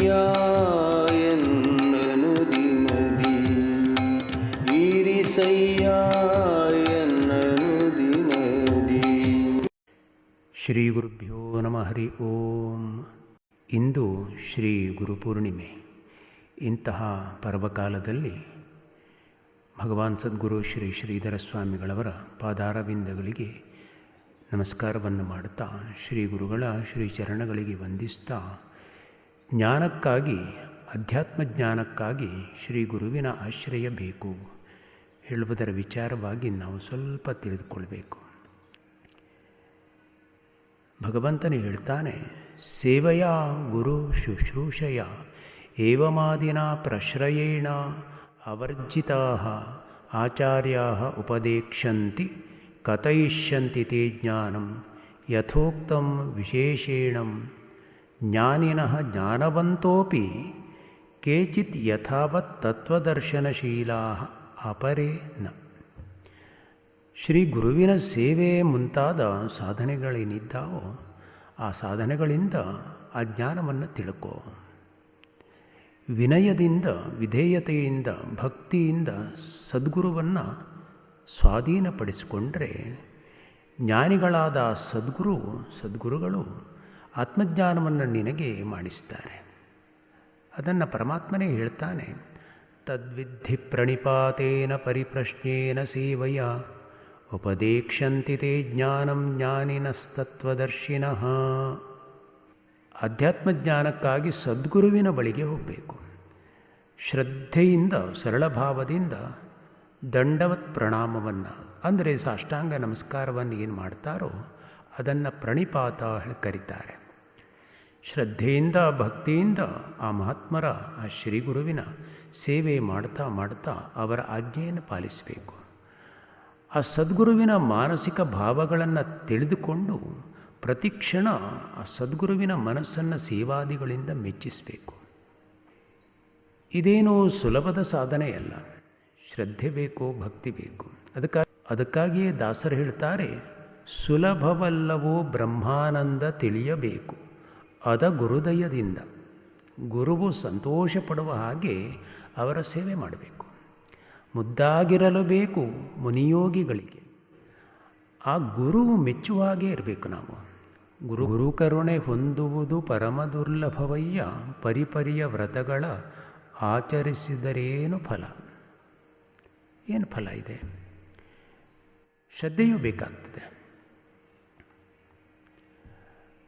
ಎನ್ನನು ದಿನದಿ ಇರಿಸಯ್ಯ ಎನ್ನನು ದಿನದಿ. ಶ್ರೀ ಗುರುಭ್ಯೋ ನಮಃ. ಹರಿ ಓಂ. ಇಂದು ಶ್ರೀ ಗುರುಪೂರ್ಣಿಮೆ. ಇಂತಹ ಪರ್ವಕಾಲದಲ್ಲಿ ಭಗವಾನ್ ಸದ್ಗುರು ಶ್ರೀ ಶ್ರೀಧರ ಸ್ವಾಮಿಗಳವರ ಪಾದಾರವಿಂದಗಳಿಗೆ ನಮಸ್ಕಾರವನ್ನು ಮಾಡುತ್ತಾ, ಶ್ರೀ ಗುರುಗಳ ಶ್ರೀ ಚರಣಗಳಿಗೆ ವಂದಿಸ್ತಾ, ಜ್ಞಾನಕ್ಕಾಗಿ, ಅಧ್ಯಾತ್ಮ ಜ್ಞಾನಕ್ಕಾಗಿ ಶ್ರೀ ಗುರುವಿನ ಆಶ್ರಯ ಬೇಕು ಹೇಳುವುದರ ವಿಚಾರವಾಗಿ ನಾವು ಸ್ವಲ್ಪ ತಿಳಿದುಕೊಳ್ಬೇಕು. ಭಗವಂತನು ಹೇಳ್ತಾನೆ, ಸೇವೆಯ ಗುರು ಶುಶ್ರೂಷಯ ಏವಮಾದಿನ ಪ್ರಶ್ರಯೇಣ ಅವರ್ಜಿತಾ ಆಚಾರ್ಯಾ ಉಪದೇಕ್ಷಂತಿ ಕಥಯಿಷ್ಯಂತಿ ತೇ ಜ್ಞಾನಂ ಯಥೋಕ್ತಂ ವಿಶೇಷೇಣಂ ಜ್ಞಾನಿನಃ ಜ್ಞಾನವಂತೋಪಿ ಕೇಚಿತ್ ಯಥಾವತ್ ತತ್ವದರ್ಶನಶೀಲಾಃ ಅಪರೇ ನ. ಶ್ರೀ ಗುರುವಿನ ಸೇವೆ ಮುಂತಾದ ಸಾಧನೆಗಳೇನಿದ್ದಾವೋ ಆ ಸಾಧನೆಗಳಿಂದ ಆ ಜ್ಞಾನವನ್ನು ತಿಳ್ಕೋ. ವಿನಯದಿಂದ, ವಿಧೇಯತೆಯಿಂದ, ಭಕ್ತಿಯಿಂದ ಸದ್ಗುರುವನ್ನು ಸ್ವಾಧೀನಪಡಿಸಿಕೊಂಡ್ರೆ ಜ್ಞಾನಿಗಳಾದ ಸದ್ಗುರುಗಳು ಆತ್ಮಜ್ಞಾನವನ್ನು ನಿನಗೆ ಮಾಡಿಸ್ತಾರೆ. ಅದನ್ನು ಪರಮಾತ್ಮನೇ ಹೇಳ್ತಾನೆ, ತದ್ವಿಧಿ ಪ್ರಣಿಪಾತೇನ ಪರಿಪ್ರಶ್ನೇನ ಸೇವಯ ಉಪದೇಕ್ಷಂತಿ ತೇ ಜ್ಞಾನಂ ಜ್ಞಾನಿನಸ್ತತ್ವದರ್ಶಿನಃ. ಅಧ್ಯಾತ್ಮಜ್ಞಾನಕ್ಕಾಗಿ ಸದ್ಗುರುವಿನ ಬಳಿಗೆ ಹೋಗಬೇಕು. ಶ್ರದ್ಧೆಯಿಂದ, ಸರಳ ಭಾವದಿಂದ ದಂಡವತ್ ಪ್ರಣಾಮವನ್ನು, ಅಂದರೆ ಸಾಷ್ಟಾಂಗ ನಮಸ್ಕಾರವನ್ನು ಏನು ಮಾಡ್ತಾರೋ ಅದನ್ನು ಪ್ರಣಿಪಾತ ಕರೀತಾರೆ. ಶ್ರದ್ಧೆಯಿಂದ, ಭಕ್ತಿಯಿಂದ ಆ ಮಹಾತ್ಮರ, ಆ ಶ್ರೀ ಗುರುವಿನ ಸೇವೆ ಮಾಡ್ತಾ ಮಾಡ್ತಾ ಅವರ ಆಜ್ಞೆಯನ್ನು ಪಾಲಿಸಬೇಕು. ಆ ಸದ್ಗುರುವಿನ ಮಾನಸಿಕ ಭಾವಗಳನ್ನು ತಿಳಿದುಕೊಂಡು ಪ್ರತಿಕ್ಷಣ ಆ ಸದ್ಗುರುವಿನ ಮನಸ್ಸನ್ನು ಸೇವಾದಿಗಳಿಂದ ಮೆಚ್ಚಿಸಬೇಕು. ಇದೇನೂ ಸುಲಭದ ಸಾಧನೆಯಲ್ಲ. ಶ್ರದ್ಧೆ ಬೇಕು, ಭಕ್ತಿ ಬೇಕು. ಅದಕ್ಕಾಗಿಯೇ ದಾಸರು ಹೇಳ್ತಾರೆ, ಸುಲಭವಲ್ಲವೋ ಬ್ರಹ್ಮಾನಂದ ತಿಳಿಯಬೇಕು ಅದ ಗುರುದಯದಿಂದ. ಗುರುವು ಸಂತೋಷ ಪಡುವ ಹಾಗೆ ಅವರ ಸೇವೆ ಮಾಡಬೇಕು. ಮುದ್ದಾಗಿರಲು ಬೇಕು ಮುನಿಯೋಗಿಗಳಿಗೆ. ಆ ಗುರುವು ಮೆಚ್ಚುವ ಹಾಗೆ ಇರಬೇಕು ನಾವು. ಗುರುಕರುಣೆ ಹೊಂದುವುದು ಪರಮ ದುರ್ಲಭವಯ್ಯ, ಪರಿಪರಿಯ ವ್ರತಗಳ ಆಚರಿಸಿದರೇನು ಫಲ. ಏನು ಫಲ ಇದೆ? ಶ್ರದ್ಧೆಯೂ ಬೇಕಾಗ್ತದೆ.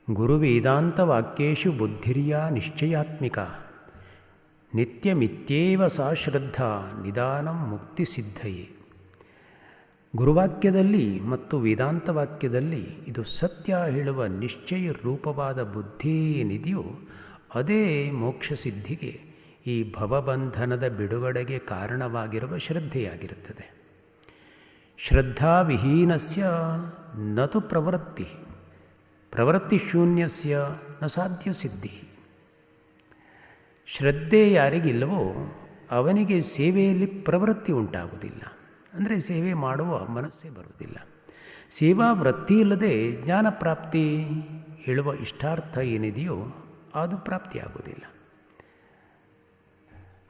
ಗುರು ವೇದಾಂತ ವಾಕ್ಯೇಶು ಬುದ್ಧಿರ್ಯ ನಿಶ್ಚಯಾತ್ಮಿಕ ನಿತ್ಯಮಿತ್ಯೇವ ಸಾ ಶ್ರದ್ಧಾ ನಿದಾನಂ ಮುಕ್ತಿ ಸಿದ್ಧಯೇ. ಗುರುವಾಕ್ಯದಲ್ಲಿ ಮತ್ತು ವೇದಾಂತ ವಾಕ್ಯದಲ್ಲಿ ಇದು ಸತ್ಯ ಹೇಳುವ ನಿಶ್ಚಯ ರೂಪವಾದ ಬುದ್ಧಿ ಏನಿದೆಯೋ ಅದೇ ಮೋಕ್ಷ ಸಿದ್ಧಿಗೆ, ಈ ಭವಬಂಧನದ ಬಿಡುಗಡೆಗೆ ಕಾರಣವಾಗಿರುವ ಶ್ರದ್ಧೆಯಾಗಿರುತ್ತದೆ. ಶ್ರದ್ಧಾವಿಹೀನಸ್ಯ ನತು ಪ್ರವೃತ್ತಿ ಶೂನ್ಯಸ್ಯ ನ ಸಾಧ್ಯ ಸಿದ್ಧಿ. ಶ್ರದ್ಧೆ ಯಾರಿಗಿಲ್ಲವೋ ಅವನಿಗೆ ಸೇವೆಯಲ್ಲಿ ಪ್ರವೃತ್ತಿ ಉಂಟಾಗುವುದಿಲ್ಲ. ಅಂದರೆ ಸೇವೆ ಮಾಡುವ ಮನಸ್ಸೇ ಬರುವುದಿಲ್ಲ. ಸೇವಾ ವೃತ್ತಿ ಇಲ್ಲದೆ ಜ್ಞಾನ ಪ್ರಾಪ್ತಿ ಹೇಳುವ ಇಷ್ಟಾರ್ಥ ಏನಿದೆಯೋ ಅದು ಪ್ರಾಪ್ತಿಯಾಗುವುದಿಲ್ಲ.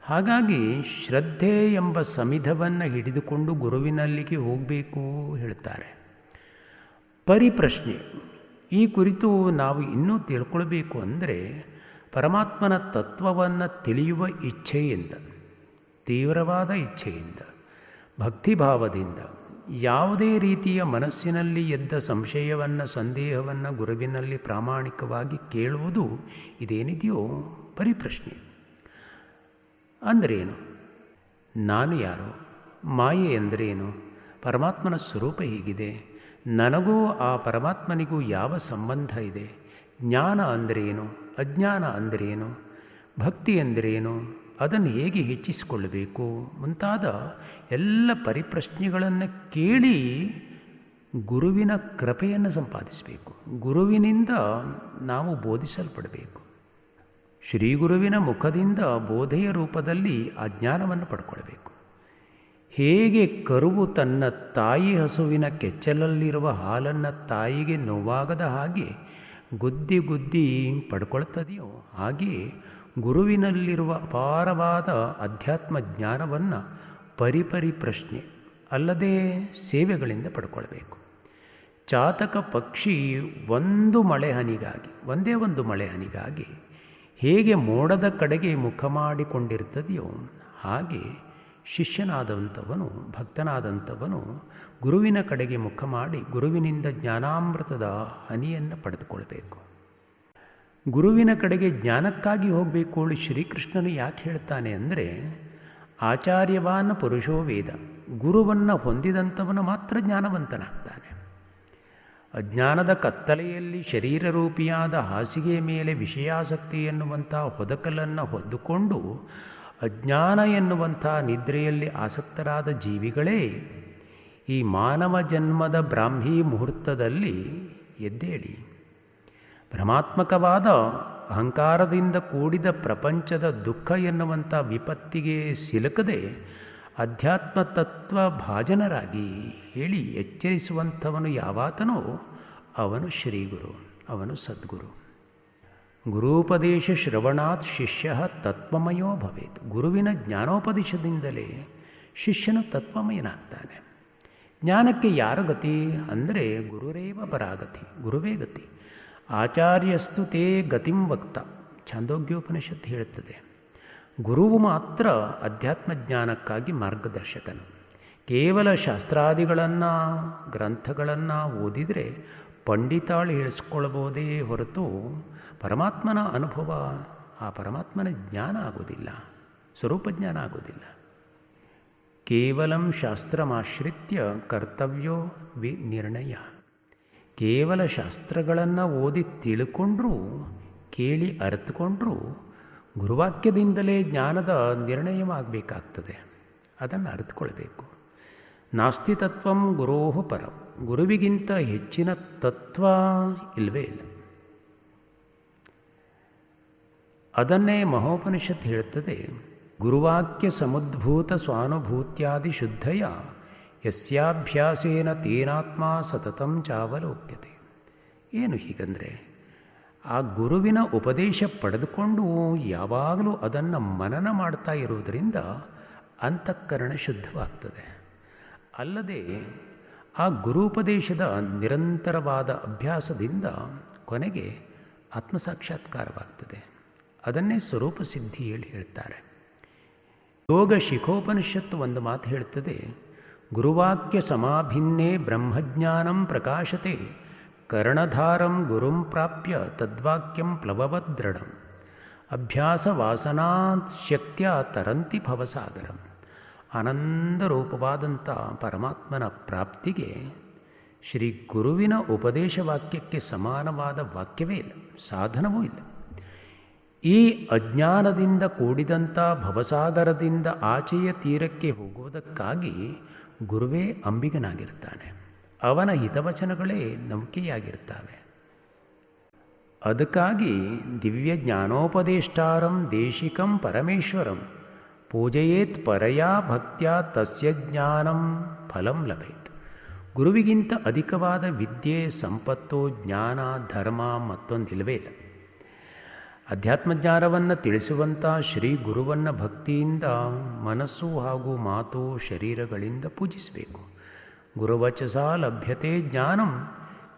ಹಾಗಾಗಿ ಶ್ರದ್ಧೆ ಎಂಬ ಸಮಿಧವನ್ನು ಹಿಡಿದುಕೊಂಡು ಗುರುವಿನಲ್ಲಿಗೆ ಹೋಗಬೇಕು ಹೇಳ್ತಾರೆ. ಪರಿಪ್ರಶ್ನೆ, ಈ ಕುರಿತು ನಾವು ಇನ್ನೂ ತಿಳ್ಕೊಳ್ಬೇಕು. ಅಂದರೆ ಪರಮಾತ್ಮನ ತತ್ವವನ್ನು ತಿಳಿಯುವ ಇಚ್ಛೆಯಿಂದ, ತೀವ್ರವಾದ ಇಚ್ಛೆಯಿಂದ, ಭಕ್ತಿಭಾವದಿಂದ, ಯಾವುದೇ ರೀತಿಯ ಮನಸ್ಸಿನಲ್ಲಿ ಎದ್ದ ಸಂಶಯವನ್ನು, ಸಂದೇಹವನ್ನು ಗುರುವಿನಲ್ಲಿ ಪ್ರಾಮಾಣಿಕವಾಗಿ ಕೇಳುವುದು ಇದೇನಿದೆಯೋ ಪರಿಪ್ರಶ್ನೆ. ಅಂದ್ರೇನು? ನಾನು ಯಾರು? ಮಾಯೆ ಎಂದರೇನು? ಪರಮಾತ್ಮನ ಸ್ವರೂಪ ಹೀಗಿದೆ, ನನಗೂ ಆ ಪರಮಾತ್ಮನಿಗೂ ಯಾವ ಸಂಬಂಧ ಇದೆ? ಜ್ಞಾನ ಅಂದರೇನು? ಅಜ್ಞಾನ ಅಂದರೇನು? ಭಕ್ತಿ ಎಂದರೇನು? ಅದನ್ನು ಹೇಗೆ ಹೆಚ್ಚಿಸಿಕೊಳ್ಳಬೇಕು? ಮುಂತಾದ ಎಲ್ಲ ಪರಿಪ್ರಶ್ನೆಗಳನ್ನು ಕೇಳಿ ಗುರುವಿನ ಕೃಪೆಯನ್ನು ಸಂಪಾದಿಸಬೇಕು. ಗುರುವಿನಿಂದ ನಾವು ಬೋಧಿಸಲ್ಪಡಬೇಕು. ಶ್ರೀ ಗುರುವಿನ ಮುಖದಿಂದ ಬೋಧೆಯ ರೂಪದಲ್ಲಿ ಆ ಜ್ಞಾನವನ್ನು ಪಡ್ಕೊಳ್ಬೇಕು. ಹೇಗೆ ಕರುವು ತನ್ನ ತಾಯಿ ಹಸುವಿನ ಕೆಚ್ಚಲಲ್ಲಿರುವ ಹಾಲನ್ನು ತಾಯಿಗೆ ನೋವಾಗದ ಹಾಗೆ ಗುದ್ದಿ ಗುದ್ದಿ ಪಡ್ಕೊಳ್ತದೆಯೋ, ಹಾಗೆಯೇ ಗುರುವಿನಲ್ಲಿರುವ ಅಪಾರವಾದ ಅಧ್ಯಾತ್ಮ ಜ್ಞಾನವನ್ನು ಪರಿಪರಿ ಪ್ರಶ್ನೆ ಅಲ್ಲದೆ ಸೇವೆಗಳಿಂದ ಪಡ್ಕೊಳ್ಬೇಕು. ಚಾತಕ ಪಕ್ಷಿ ಒಂದೇ ಒಂದು ಮಳೆ ಹನಿಗಾಗಿ ಹೇಗೆ ಮೋಡದ ಕಡೆಗೆ ಮುಖ ಮಾಡಿಕೊಂಡಿರ್ತದೆಯೋ ಹಾಗೆ ಶಿಷ್ಯನಾದಂಥವನು, ಭಕ್ತನಾದಂಥವನು ಗುರುವಿನ ಕಡೆಗೆ ಮುಖ ಮಾಡಿ ಗುರುವಿನಿಂದ ಜ್ಞಾನಾಮೃತದ ಹನಿಯನ್ನು ಪಡೆದುಕೊಳ್ಬೇಕು. ಗುರುವಿನ ಕಡೆಗೆ ಜ್ಞಾನಕ್ಕಾಗಿ ಹೋಗಬೇಕು ಶ್ರೀಕೃಷ್ಣನು ಯಾಕೆ ಹೇಳ್ತಾನೆ ಅಂದರೆ, ಆಚಾರ್ಯವಾನ್ ಪುರುಷೋ ವೇದ, ಗುರುವನ್ನು ಹೊಂದಿದಂಥವನು ಮಾತ್ರ ಜ್ಞಾನವಂತನಾಗ್ತಾನೆ. ಅಜ್ಞಾನದ ಕತ್ತಲೆಯಲ್ಲಿ ಶರೀರರೂಪಿಯಾದ ಹಾಸಿಗೆ ಮೇಲೆ ವಿಷಯಾಸಕ್ತಿ ಎನ್ನುವಂಥ ಹೊದಕಲನ್ನು ಹೊದ್ದುಕೊಂಡು ಅಜ್ಞಾನ ಎನ್ನುವಂಥ ನಿದ್ರೆಯಲ್ಲಿ ಆಸಕ್ತರಾದ ಜೀವಿಗಳೇ ಈ ಮಾನವ ಜನ್ಮದ ಬ್ರಾಹ್ಮಿ ಮುಹೂರ್ತದಲ್ಲಿ ಎದ್ದೇಳಿ ಭ್ರಮಾತ್ಮಕವಾದ ಅಹಂಕಾರದಿಂದ ಕೂಡಿದ ಪ್ರಪಂಚದ ದುಃಖ ಎನ್ನುವಂಥ ವಿಪತ್ತಿಗೆ ಸಿಲುಕದೆ ಅಧ್ಯಾತ್ಮ ತತ್ವ ಭಾಜನರಾಗಿ ಹೇಳಿ ಎಚ್ಚರಿಸುವಂಥವನು ಯಾವಾತನೋ ಅವನು ಶ್ರೀಗುರು, ಅವನು ಸದ್ಗುರು. ಗುರೂಪದೇಶ ಶ್ರವಣಾತ್ ಶಿಷ್ಯ ತತ್ವಮಯೋ ಭವೇತ್. ಗುರುವಿನ ಜ್ಞಾನೋಪದೇಶದಿಂದಲೇ ಶಿಷ್ಯನು ತತ್ವಮಯನಾಗ್ತಾನೆ. ಜ್ಞಾನಕ್ಕೆ ಯಾರು ಗತಿ ಅಂದರೆ ಗುರುರೇವ ಪರಾಗತಿ, ಗುರುವೇ ಗತಿ. ಆಚಾರ್ಯಸ್ತು ತೇ ಗತಿಂ ವಕ್ತ, ಛಾಂದೋಗ್ಯೋಪನಿಷತ್ತು ಹೇಳುತ್ತದೆ. ಗುರುವು ಮಾತ್ರ ಅಧ್ಯಾತ್ಮ ಜ್ಞಾನಕ್ಕಾಗಿ ಮಾರ್ಗದರ್ಶಕನು. ಕೇವಲ ಶಾಸ್ತ್ರಾದಿಗಳನ್ನು ಗ್ರಂಥಗಳನ್ನು ಓದಿದರೆ ಪಂಡಿತಾಳು ಹೇಳಿಸ್ಕೊಳ್ಬೋದೇ ಹೊರತು ಪರಮಾತ್ಮನ ಅನುಭವ, ಆ ಪರಮಾತ್ಮನ ಜ್ಞಾನ ಆಗೋದಿಲ್ಲ, ಸ್ವರೂಪ ಜ್ಞಾನ ಆಗೋದಿಲ್ಲ. ಕೇವಲಂ ಶಾಸ್ತ್ರಮಾಶ್ರಿತ್ಯ ಕರ್ತವ್ಯೋ ನಿರ್ಣಯ. ಕೇವಲ ಶಾಸ್ತ್ರಗಳನ್ನು ಓದಿ ತಿಳ್ಕೊಂಡ್ರೂ, ಕೇಳಿ ಅರ್ಥಕೊಂಡ್ರೂ ಗುರುವಾಕ್ಯದಿಂದಲೇ ಜ್ಞಾನದ ನಿರ್ಣಯವಾಗಬೇಕಾಗ್ತದೆ. ಅದನ್ನು ಅರಿತುಕೊಳ್ಬೇಕು. ನಾಸ್ತಿ ತತ್ವಂ ಗುರೋಃ ಪರಂ, ಗುರುವಿಗಿಂತ ಹೆಚ್ಚಿನ ತತ್ವ ಇಲ್ಲವೇ ಇಲ್ಲ. ಅದನ್ನೇ ಮಹೋಪನಿಷತ್ ಹೇಳುತ್ತದೆ, ಗುರುವಾಕ್ಯ ಸಮುದ್ಭೂತ ಸ್ವಾನುಭೂತ್ಯಾದಿ ಶುದ್ಧಯ ಯಸ್ಯಾಭ್ಯಾಸೇನ ತೇನಾತ್ಮ ಸತತಂ ಚಾವಲೋಕ್ಯತೆ. ಏನು ಹೀಗಂದರೆ, ಆ ಗುರುವಿನ ಉಪದೇಶ ಪಡೆದುಕೊಂಡು ಯಾವಾಗಲೂ ಅದನ್ನು ಮನನ ಮಾಡ್ತಾ ಇರುವುದರಿಂದ ಅಂತಃಕರಣ ಶುದ್ಧವಾಗ್ತದೆ. ಅಲ್ಲದೆ ಆ ಗುರುಪದೇಶದ ನಿರಂತರವಾದ ಅಭ್ಯಾಸದಿಂದ ಕೊನೆಗೆ ಆತ್ಮಸಾಕ್ಷಾತ್ಕಾರವಾಗ್ತದೆ. ಅದನ್ನೇ ಸ್ವರೂಪ ಸಿದ್ಧಿ ಹೇಳ್ತಾರೆ. ಯೋಗ ಶಿಖೋಪನಿಷತ್ತು ಒಂದು ಮಾತು ಹೇಳ್ತದೆ, ಗುರುವಾಕ್ಯ ಸಮಾಭಿನ್ನೇ ಬ್ರಹ್ಮಜ್ಞಾನಂ ಪ್ರಕಾಶತೆ ಕರ್ಣಧಾರಂ ಗುರುಂ ಪ್ರಾಪ್ಯ ತದ್ವಾಕ್ಯಂ ಪ್ಲವವದೃಢಂ ಅಭ್ಯಾಸ ವಾಸನಾತ್ ಶಕ್ತ್ಯ ತರಂತಿ ಭವಸಾಗರಂ. ಆನಂದರೂಪವಾದಂಥ ಪರಮಾತ್ಮನ ಪ್ರಾಪ್ತಿಗೆ ಶ್ರೀ ಗುರುವಿನ ಉಪದೇಶ ವಾಕ್ಯಕ್ಕೆ ಸಮಾನವಾದ ವಾಕ್ಯವೇ ಇಲ್ಲ, ಸಾಧನವೂ ಇಲ್ಲ. ಈ ಅಜ್ಞಾನದಿಂದ ಕೂಡಿದಂಥ ಭವಸಾಗರದಿಂದ ಆಚೆಯ ತೀರಕ್ಕೆ ಹೋಗುವುದಕ್ಕಾಗಿ ಗುರುವೇ ಅಂಬಿಗನಾಗಿರ್ತಾನೆ. ಅವನ ಹಿತವಚನಗಳೇ ನಂಬಿಕೆಯಾಗಿರ್ತವೆ. ಅದಕ್ಕಾಗಿ ದಿವ್ಯ ಜ್ಞಾನೋಪದೇಷ್ಟಾರಂ ದೇಶಿಕಂ ಪರಮೇಶ್ವರಂ ಪೂಜಯೇತ್ ಪರಯಾ ಭಕ್ತ್ಯಾ ತಸ್ಯ ಜ್ಞಾನಂ ಫಲಂ ಲಭೇತ್. ಗುರುವಿಗಿಂತ ಅಧಿಕವಾದ ವಿದ್ಯೆ, ಸಂಪತ್ತು, ಜ್ಞಾನ, ಧರ್ಮ ಮತ್ತೊಂದಿಲ್ಲವೇ ಇಲ್ಲ. ಅಧ್ಯಾತ್ಮಜ್ಞಾನವನ್ನು ತಿಳಿಸುವಂಥ ಶ್ರೀ ಗುರುವನ್ನು ಭಕ್ತಿಯಿಂದ ಮನಸ್ಸು ಹಾಗೂ ಮಾತು ಶರೀರಗಳಿಂದ ಪೂಜಿಸಬೇಕು. ಗುರುವಚಸ ಲಭ್ಯತೆ ಜ್ಞಾನಂ,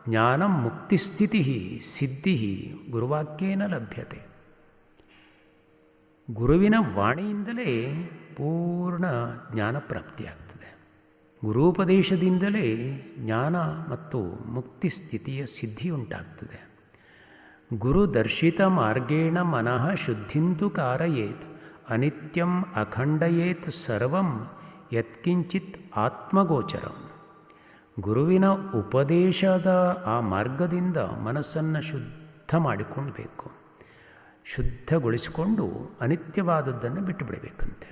ಜ್ಞಾನಂ ಮುಕ್ತಿಸ್ಥಿತಿ ಸಿದ್ಧಿ ಗುರುವಾಕ್ಯೇನ ಲಭ್ಯತೆ. ಗುರುವಿನ ವಾಣಿಯಿಂದಲೇ ಪೂರ್ಣ ಜ್ಞಾನ ಪ್ರಾಪ್ತಿಯಾಗ್ತದೆ. ಗುರುಪದೇಶದಿಂದಲೇ ಜ್ಞಾನ ಮತ್ತು ಮುಕ್ತಿ ಸ್ಥಿತಿಯ ಸಿದ್ಧಿ ಉಂಟಾಗ್ತದೆ. ಗುರುದರ್ಶಿತ ಮಾರ್ಗೇಣ ಮನಃ ಶುದ್ಧಿಂತು ಕಾರಯೇತ್ ಅನಿತ್ಯಂ ಅಖಂಡಯೇತ್ ಸರ್ವಂ ಯತ್ಕಿಂಚಿತ್ ಆತ್ಮಗೋಚರಂ. ಗುರುವಿನ ಉಪದೇಶದ ಆ ಮಾರ್ಗದಿಂದ ಮನಸ್ಸನ್ನು ಶುದ್ಧ ಮಾಡಿಕೊಳ್ಬೇಕು. ಶುದ್ಧಗೊಳಿಸಿಕೊಂಡು ಅನಿತ್ಯವಾದದ್ದನ್ನು ಬಿಟ್ಟು ಬಿಡಬೇಕಂತೆ.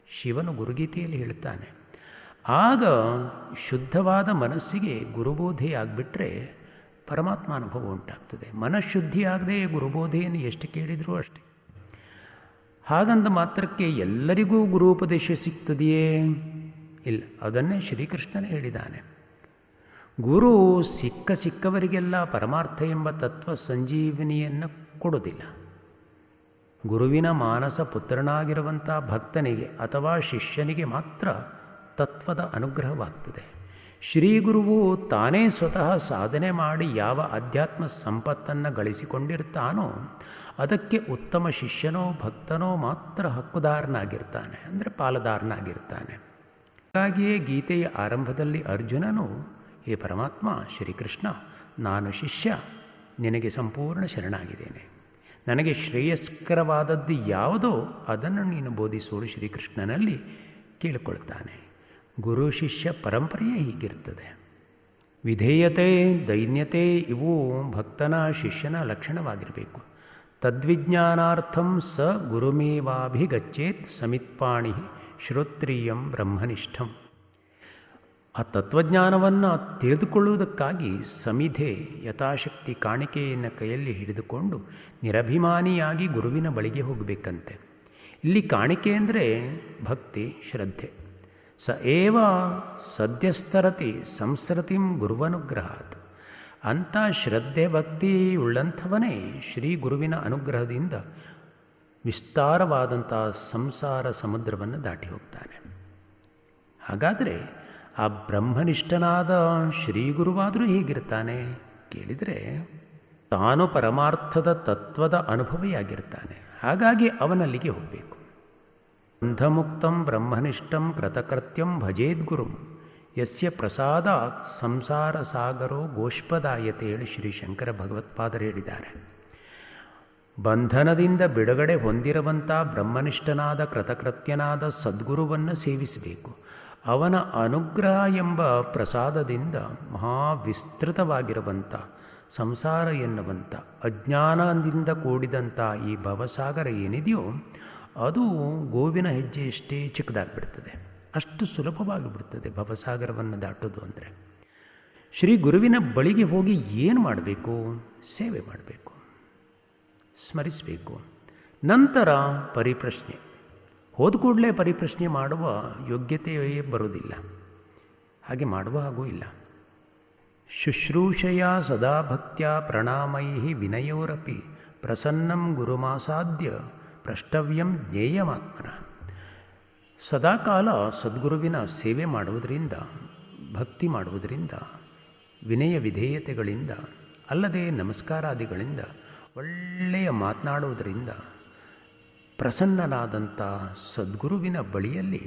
ಶಿವನು ಗುರುಗೀತೆಯಲ್ಲಿ ಹೇಳ್ತಾನೆ. ಆಗ ಶುದ್ಧವಾದ ಮನಸ್ಸಿಗೆ ಗುರುಬೋಧೆಯಾಗಿಬಿಟ್ರೆ ಪರಮಾತ್ಮ ಅನುಭವ ಉಂಟಾಗ್ತದೆ. ಮನಃಶುದ್ಧಿಯಾಗದೆ ಗುರುಬೋಧೆಯನ್ನು ಎಷ್ಟು ಕೇಳಿದರೂ ಅಷ್ಟೆ. ಹಾಗಂದ ಮಾತ್ರಕ್ಕೆ ಎಲ್ಲರಿಗೂ ಗುರುಪದೇಶ ಸಿಗ್ತದೆಯೇ? ಇಲ್ಲ. ಅದನ್ನೇ ಶ್ರೀಕೃಷ್ಣನೇ ಹೇಳಿದ್ದಾನೆ. ಗುರು ಸಿಕ್ಕವರಿಗೆಲ್ಲ ಪರಮಾರ್ಥ ಎಂಬ ತತ್ವ ಸಂಜೀವನಿಯನ್ನು ಕೊಡೋದಿಲ್ಲ. ಗುರುವಿನ ಮಾನಸ ಪುತ್ರನಾಗಿರುವಂಥ ಭಕ್ತನಿಗೆ ಅಥವಾ ಶಿಷ್ಯನಿಗೆ ಮಾತ್ರ ತತ್ವದ ಅನುಗ್ರಹವಾಗ್ತದೆ. ಶ್ರೀ ಗುರುವು ತಾನೇ ಸ್ವತಃ ಸಾಧನೆ ಮಾಡಿ ಯಾವ ಅಧ್ಯಾತ್ಮ ಸಂಪತ್ತನ್ನು ಗಳಿಸಿಕೊಂಡಿರ್ತಾನೋ ಅದಕ್ಕೆ ಉತ್ತಮ ಶಿಷ್ಯನೋ ಭಕ್ತನೋ ಮಾತ್ರ ಹಕ್ಕುದಾರನಾಗಿರ್ತಾನೆ, ಅಂದರೆ ಪಾಲುದಾರನಾಗಿರ್ತಾನೆ. ಹಾಗಾಗಿಯೇ ಗೀತೆಯ ಆರಂಭದಲ್ಲಿ ಅರ್ಜುನನು, ಹೇ ಪರಮಾತ್ಮ ಶ್ರೀಕೃಷ್ಣ, ನಾನು ಶಿಷ್ಯ, ನಿನಗೆ ಸಂಪೂರ್ಣ ಶರಣಾಗಿದ್ದೇನೆ. ನನಗೆ ಶ್ರೇಯಸ್ಕರವಾದದ್ದು ಯಾವುದೋ ಅದನ್ನು ನೀನು ಬೋಧಿಸೋಡು ಶ್ರೀಕೃಷ್ಣನಲ್ಲಿ ಕೇಳಿಕೊಳ್ತಾನೆ. ಗುರು ಶಿಷ್ಯ ಪರಂಪರೆಯೇ ಹೀಗಿರ್ತದೆ. ವಿಧೇಯತೆ, ದೈನ್ಯತೆ ಇವು ಭಕ್ತನ ಶಿಷ್ಯನ ಲಕ್ಷಣವಾಗಿರಬೇಕು. ತದ್ವಿಜ್ಞಾನಾರ್ಥಂ ಸ ಗುರುಮೇವಾಭಿಗಚ್ಚೇತ್ ಸಮಿತ್ಪಾಣಿ ಶ್ರೋತ್ರಿಯಂ ಬ್ರಹ್ಮನಿಷ್ಠಂ. ಆ ತತ್ವಜ್ಞಾನವನ್ನು ತಿಳಿದುಕೊಳ್ಳುವುದಕ್ಕಾಗಿ ಸಮಿಧೆ ಯಥಾಶಕ್ತಿ ಕಾಣಿಕೆಯನ್ನು ಕೈಯಲ್ಲಿ ಹಿಡಿದುಕೊಂಡು ನಿರಭಿಮಾನಿಯಾಗಿ ಗುರುವಿನ ಬಳಿಗೆ ಹೋಗಬೇಕಂತೆ. ಇಲ್ಲಿ ಕಾಣಿಕೆ ಅಂದರೆ ಭಕ್ತಿ, ಶ್ರದ್ಧೆ. ಸ ಏವ ಸದ್ಯಸ್ತರತಿ ಸಂಸ್ರತಿಂ ಗುರುವನುಗ್ರಹಾತ್. ಅಂಥ ಶ್ರದ್ಧೆ ಭಕ್ತಿ ಉಳ್ಳಂಥವನೇ ಶ್ರೀ ಗುರುವಿನ ಅನುಗ್ರಹದಿಂದ ವಿಸ್ತಾರವಾದಂಥ ಸಂಸಾರ ಸಮುದ್ರವನ್ನು ದಾಟಿ ಹೋಗ್ತಾನೆ. ಹಾಗಾದರೆ ಆ ಬ್ರಹ್ಮನಿಷ್ಠನಾದ ಶ್ರೀ ಗುರುವಾದರೂ ಹೇಗಿರ್ತಾನೆ ಕೇಳಿದರೆ, ತಾನು ಪರಮಾರ್ಥದ ತತ್ವದ ಅನುಭವಿಯಾಗಿರ್ತಾನೆ. ಹಾಗಾಗಿ ಅವನಲ್ಲಿಗೆ ಹೋಗಬೇಕು. ಬಂಧಮುಕ್ತಂ ಬ್ರಹ್ಮನಿಷ್ಠಂ ಕೃತಕೃತ್ಯಂ ಭಜೇದ್ಗುರುಂ ಯಸ್ಯ ಪ್ರಸಾದಾತ್ ಸಂಸಾರ ಸಾಗರೋ ಗೋಷ್ಪದಾಯತೆ ಹೇಳಿ ಶ್ರೀ ಶಂಕರ ಭಗವತ್ಪಾದರು ಹೇಳಿದ್ದಾರೆ. ಬಂಧನದಿಂದ ಬಿಡುಗಡೆ ಹೊಂದಿರುವಂಥ ಬ್ರಹ್ಮನಿಷ್ಠನಾದ ಕೃತಕೃತ್ಯನಾದ ಸದ್ಗುರುವನ್ನು ಸೇವಿಸಬೇಕು. ಅವನ ಅನುಗ್ರಹ ಎಂಬ ಪ್ರಸಾದದಿಂದ ಮಹಾವಿಸ್ತೃತವಾಗಿರುವಂಥ ಸಂಸಾರ ಎನ್ನುವಂಥ ಅಜ್ಞಾನದಿಂದ ಕೂಡಿದಂಥ ಈ ಭವಸಾಗರ ಏನಿದೆಯೋ ಅದು ಗೋವಿನ ಹೆಜ್ಜೆಯಷ್ಟೇ ಚಿಕ್ಕದಾಗಿಬಿಡ್ತದೆ. ಅಷ್ಟು ಸುಲಭವಾಗಿ ಬಿಡ್ತದೆ ಭವಸಾಗರವನ್ನು ದಾಟೋದು ಅಂದರೆ. ಶ್ರೀ ಗುರುವಿನ ಬಳಿಗೆ ಹೋಗಿ ಏನು ಮಾಡಬೇಕು? ಸೇವೆ ಮಾಡಬೇಕು, ಸ್ಮರಿಸಬೇಕು. ನಂತರ ಪರಿಪ್ರಶ್ನೆ. ಹೋದ ಕೂಡಲೇ ಪರಿಪ್ರಶ್ನೆ ಮಾಡುವ ಯೋಗ್ಯತೆಯೇ ಬರುವುದಿಲ್ಲ, ಹಾಗೆ ಮಾಡುವ ಹಾಗೂ ಇಲ್ಲ. ಶುಶ್ರೂಷೆಯ ಸದಾ ಭಕ್ತ್ಯ ಪ್ರಣಾಮೈ ವಿನಯೋರಪಿ ಪ್ರಸನ್ನಂ ಗುರುಮಾಸಾದ್ಯ ಪ್ರಷ್ಟವ್ಯಂ ಜ್ಞೇಯಮಾತ್ಮನಃ. ಸದಾಕಾಲ ಸದ್ಗುರುವಿನ ಸೇವೆ ಮಾಡುವುದರಿಂದ, ಭಕ್ತಿ ಮಾಡುವುದರಿಂದ, ವಿನಯ ವಿಧೇಯತೆಗಳಿಂದ, ಅಲ್ಲದೆ ನಮಸ್ಕಾರಾದಿಗಳಿಂದ, ಒಳ್ಳೆಯ ಮಾತನಾಡುವುದರಿಂದ ಪ್ರಸನ್ನನಾದಂಥ ಸದ್ಗುರುವಿನ ಬಳಿಯಲ್ಲಿ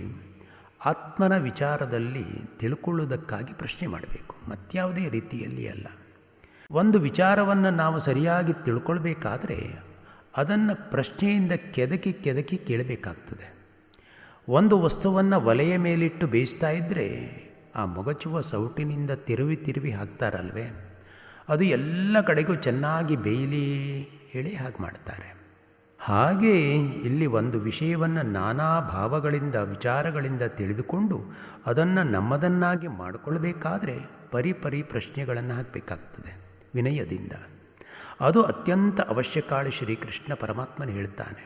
ಆತ್ಮನ ವಿಚಾರದಲ್ಲಿ ತಿಳ್ಕೊಳ್ಳುವುದಕ್ಕಾಗಿ ಪ್ರಶ್ನೆ ಮಾಡಬೇಕು, ಮತ್ಯಾವುದೇ ರೀತಿಯಲ್ಲಿ ಅಲ್ಲ. ಒಂದು ವಿಚಾರವನ್ನು ನಾವು ಸರಿಯಾಗಿ ತಿಳ್ಕೊಳ್ಬೇಕಾದ್ರೆ ಅದನ್ನು ಪ್ರಶ್ನೆಯಿಂದ ಕೆದಕಿ ಕೇಳಬೇಕಾಗ್ತದೆ. ಒಂದು ವಸ್ತುವನ್ನು ಒಲೆಯ ಮೇಲಿಟ್ಟು ಬೇಯಿಸ್ತಾ ಇದ್ದರೆ ಆ ಮೊಗಚುವ ಸೌಟಿನಿಂದ ತಿರುವಿ ಹಾಕ್ತಾರಲ್ವೇ, ಅದು ಎಲ್ಲ ಕಡೆಗೂ ಚೆನ್ನಾಗಿ ಬೇಯಲಿ ಹೇಳಿ ಹಾಗೆ ಮಾಡ್ತಾರೆ. ಹಾಗೆ ಇಲ್ಲಿ ಒಂದು ವಿಷಯವನ್ನು ನಾನಾ ಭಾವಗಳಿಂದ, ವಿಚಾರಗಳಿಂದ ತಿಳಿದುಕೊಂಡು ಅದನ್ನು ನಮ್ಮದನ್ನಾಗಿ ಮಾಡಿಕೊಳ್ಬೇಕಾದ್ರೆ ಪರಿ ಪ್ರಶ್ನೆಗಳನ್ನು ಹಾಕಬೇಕಾಗ್ತದೆ ವಿನಯದಿಂದ. ಅದು ಅತ್ಯಂತ ಅವಶ್ಯಕಾಳಿ ಶ್ರೀಕೃಷ್ಣ ಪರಮಾತ್ಮನು ಹೇಳ್ತಾನೆ.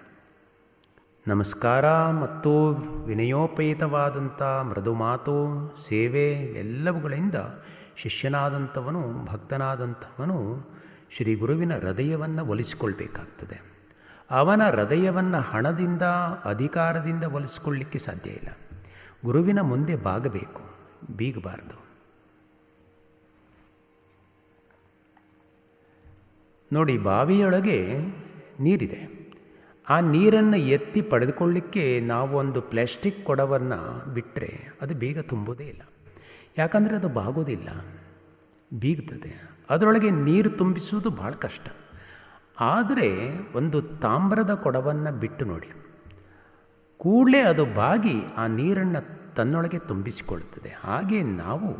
ನಮಸ್ಕಾರ ಮತ್ತು ವಿನಯೋಪೇತವಾದಂಥ ಮೃದು ಮಾತು, ಸೇವೆ ಎಲ್ಲವುಗಳಿಂದ ಶಿಷ್ಯನಾದಂಥವನು, ಭಕ್ತನಾದಂಥವನು ಶ್ರೀ ಗುರುವಿನ ಹೃದಯವನ್ನು ಒಲಿಸಿಕೊಳ್ಬೇಕಾಗ್ತದೆ. ಅವನ ಹೃದಯವನ್ನು ಹಣದಿಂದ, ಅಧಿಕಾರದಿಂದ ಒಲಿಸಿಕೊಳ್ಳಲಿಕ್ಕೆ ಸಾಧ್ಯ ಇಲ್ಲ. ಗುರುವಿನ ಮುಂದೆ ಬಾಗಬೇಕು, ಬೀಗಬಾರದು. ನೋಡಿ, ಬಾವಿಯೊಳಗೆ ನೀರಿದೆ. ಆ ನೀರನ್ನು ಎತ್ತಿ ಪಡೆದುಕೊಳ್ಳಲಿಕ್ಕೆ ನಾವು ಒಂದು ಪ್ಲಾಸ್ಟಿಕ್ ಕೊಡವನ್ನು ಬಿಟ್ಟರೆ ಅದು ಬೇಗ ತುಂಬುವುದೇ ಇಲ್ಲ. ಯಾಕಂದರೆ ಅದು ಬಾಗೋದಿಲ್ಲ, ಬೀಗ್ತದೆ. ಅದರೊಳಗೆ ನೀರು ತುಂಬಿಸುವುದು ಭಾಳ ಕಷ್ಟ. ಆದರೆ ಒಂದು ತಾಮ್ರದ ಕೊಡವನ್ನು ಬಿಟ್ಟು ನೋಡಿ, ಕೂಡಲೇ ಅದು ಬಾಗಿ ಆ ನೀರನ್ನು ತನ್ನೊಳಗೆ ತುಂಬಿಸಿಕೊಳ್ಳುತ್ತದೆ. ಹಾಗೆ ನಾವು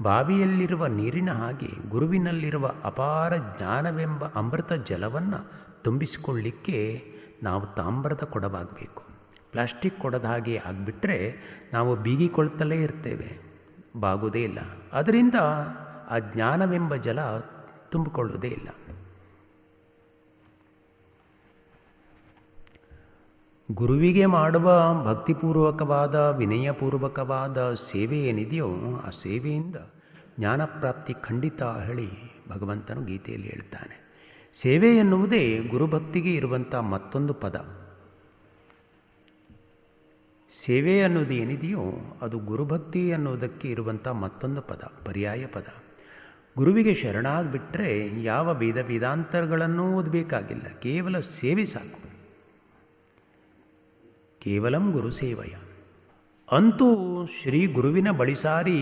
ಬಾವಿಯಲ್ಲಿರುವ ನೀರಿನ ಹಾಗೆ ಗುರುವಿನಲ್ಲಿರುವ ಅಪಾರ ಜ್ಞಾನವೆಂಬ ಅಮೃತ ಜಲವನ್ನು ತುಂಬಿಸಿಕೊಳ್ಳಲಿಕ್ಕೆ ನಾವು ತಾಮ್ರದ ಕೊಡವಾಗಬೇಕು. ಪ್ಲಾಸ್ಟಿಕ್ ಕೊಡದ ಹಾಗೆ ಆಗಿಬಿಟ್ರೆ ನಾವು ಬೀಗಿಕೊಳ್ತಲೇ ಇರ್ತೇವೆ, ಬಾಗುವುದೇ ಇಲ್ಲ. ಅದರಿಂದ ಆ ಜ್ಞಾನವೆಂಬ ಜಲ ತುಂಬಿಕೊಳ್ಳುವುದೇ ಇಲ್ಲ. ಗುರುವಿಗೆ ಮಾಡುವ ಭಕ್ತಿಪೂರ್ವಕವಾದ, ವಿನಯಪೂರ್ವಕವಾದ ಸೇವೆ ಏನಿದೆಯೋ ಆ ಸೇವೆಯಿಂದ ಜ್ಞಾನಪ್ರಾಪ್ತಿ ಖಂಡಿತ ಹೇಳಿ ಭಗವಂತನು ಗೀತೆಯಲ್ಲಿ ಹೇಳ್ತಾನೆ. ಸೇವೆ ಎನ್ನುವುದೇ ಗುರುಭಕ್ತಿಗೆ ಇರುವಂಥ ಮತ್ತೊಂದು ಪದ. ಸೇವೆ ಅನ್ನೋದು ಏನಿದೆಯೋ ಅದು ಗುರುಭಕ್ತಿ ಅನ್ನೋದಕ್ಕೆ ಇರುವಂಥ ಮತ್ತೊಂದು ಪದ, ಪರ್ಯಾಯ ಪದ. ಗುರುವಿಗೆ ಶರಣಾಗಿಬಿಟ್ರೆ ಯಾವ ವೇದಾಂತರಗಳನ್ನೂ ಓದಬೇಕಾಗಿಲ್ಲ, ಕೇವಲ ಸೇವೆ ಸಾಕು. ಕೇವಲಂ ಗುರು ಸೇವೆಯ. ಅಂತೂ ಶ್ರೀ ಗುರುವಿನ ಬಳಿ ಸಾರಿ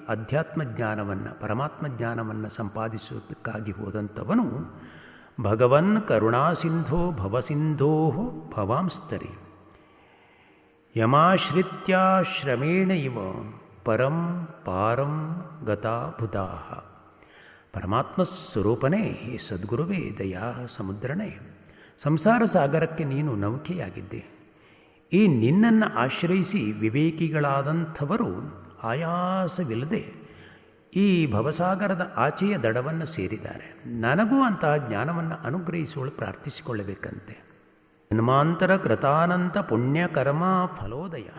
ಅಧ್ಯಾತ್ಮ ಜ್ಞಾನವನ್ನು, ಪರಮಾತ್ಮ ಜ್ಞಾನವನ್ನು ಸಂಪಾದಿಸೋದಕ್ಕಾಗಿ ಹೋದಂಥವನು ಭಗವನ್ ಕರುಣಾಸಿಂಧೋ ಭವಸಿಂಧೋ ಭವಾಂಸ್ತರಿ ಯಮಾಶ್ರಿತ್ಯ ಶ್ರಮೇಣ ಇವ ಪರಂ ಪಾರಂ ಗತಾ ಬುಧಾಃ. ಪರಮಾತ್ಮ ಸ್ವರೂಪನೇ, ಈ ಸದ್ಗುರುವೇ ದಯಾ ಸಮುದ್ರನೇ, ಸಂಸಾರ ಸಾಗರಕ್ಕೆ ನೀನು ನೌಕೆಯಾಗಿದ್ದೆ. ಈ ನಿನ್ನನ್ನು ಆಶ್ರಯಿಸಿ ವಿವೇಕಿಗಳಾದಂಥವರು ಆಯಾಸವಿಲ್ಲದೆ ಈ ಭವಸಾಗರದ ಆಚೆಯ ದಡವನ್ನು ಸೇರಿದ್ದಾರೆ. ನನಗೂ ಅಂತಹ ಜ್ಞಾನವನ್ನು ಅನುಗ್ರಹಿಸುವಳು ಪ್ರಾರ್ಥಿಸಿಕೊಳ್ಳಬೇಕಂತೆ. ಜನ್ಮಾಂತರ ಕೃತಾನಂತ ಪುಣ್ಯಕರ್ಮ ಫಲೋದಯ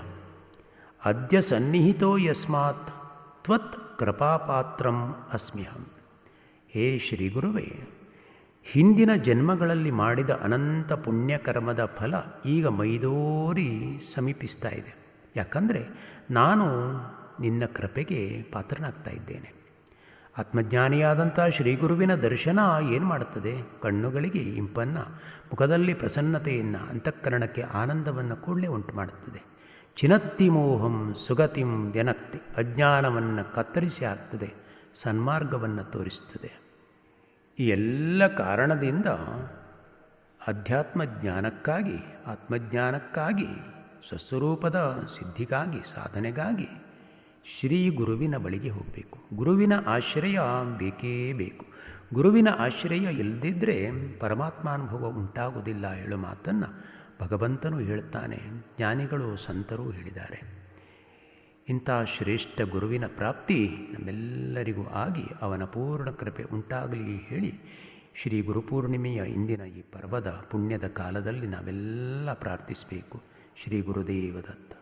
ಅದ್ಯ ಸನ್ನಿಹಿತೋ ಯಸ್ಮಾತ್ ತ್ವತ್ ಕೃಪಾಪಾತ್ರಂ ಅಸ್ಮ್ಯಹಂ. ಹೇ ಶ್ರೀ ಗುರುವೇ, ಹಿಂದಿನ ಜನ್ಮಗಳಲ್ಲಿ ಮಾಡಿದ ಅನಂತ ಪುಣ್ಯಕರ್ಮದ ಫಲ ಈಗ ಮೈದೋರಿ ಸಮೀಪಿಸ್ತಾ ಇದೆ. ಯಾಕಂದರೆ ನಾನು ನಿನ್ನ ಕೃಪೆಗೆ ಪಾತ್ರನಾಗ್ತಾ ಇದ್ದೇನೆ. ಆತ್ಮಜ್ಞಾನಿಯಾದಂಥ ಶ್ರೀಗುರುವಿನ ದರ್ಶನ ಏನು ಮಾಡುತ್ತದೆ? ಕಣ್ಣುಗಳಿಗೆ ಇಂಪನ್ನು, ಮುಖದಲ್ಲಿ ಪ್ರಸನ್ನತೆಯನ್ನು, ಅಂತಃಕರಣಕ್ಕೆ ಆನಂದವನ್ನು ಕೂಡಲೇ ಉಂಟು ಮಾಡುತ್ತದೆ. ಚಿನತ್ತಿ ಮೋಹಂ ಸುಗತಿಂ ವ್ಯನಕ್ತಿ, ಅಜ್ಞಾನವನ್ನು ಕತ್ತರಿಸಿ ಹಾಕ್ತದೆ, ಸನ್ಮಾರ್ಗವನ್ನು ತೋರಿಸುತ್ತದೆ. ಈ ಎಲ್ಲ ಕಾರಣದಿಂದ ಅಧ್ಯಾತ್ಮ ಜ್ಞಾನಕ್ಕಾಗಿ, ಆತ್ಮಜ್ಞಾನಕ್ಕಾಗಿ, ಸ್ವಸ್ವರೂಪದ ಸಿದ್ಧಿಗಾಗಿ, ಸಾಧನೆಗಾಗಿ ಶ್ರೀ ಗುರುವಿನ ಬಳಿಗೆ ಹೋಗಬೇಕು. ಗುರುವಿನ ಆಶ್ರಯ ಬೇಕೇ ಬೇಕು. ಗುರುವಿನ ಆಶ್ರಯ ಇಲ್ಲದಿದ್ದರೆ ಪರಮಾತ್ಮಾನುಭವ ಉಂಟಾಗುವುದಿಲ್ಲ ಹೇಳೋ ಮಾತನ್ನು ಭಗವಂತನು ಹೇಳುತ್ತಾನೆ, ಜ್ಞಾನಿಗಳು ಸಂತರೂ ಹೇಳಿದ್ದಾರೆ. ಇಂಥ ಶ್ರೇಷ್ಠ ಗುರುವಿನ ಪ್ರಾಪ್ತಿ ನಮ್ಮೆಲ್ಲರಿಗೂ ಆಗಿ ಅವನ ಪೂರ್ಣ ಕೃಪೆ ಉಂಟಾಗಲಿ ಹೇಳಿ, ಶ್ರೀ ಗುರುಪೂರ್ಣಿಮೆಯ ಇಂದಿನ ಈ ಪರ್ವದ ಪುಣ್ಯದ ಕಾಲದಲ್ಲಿ ನಾವೆಲ್ಲ ಪ್ರಾರ್ಥಿಸಬೇಕು. ಶ್ರೀ ಗುರುದೇವ ದತ್ತ.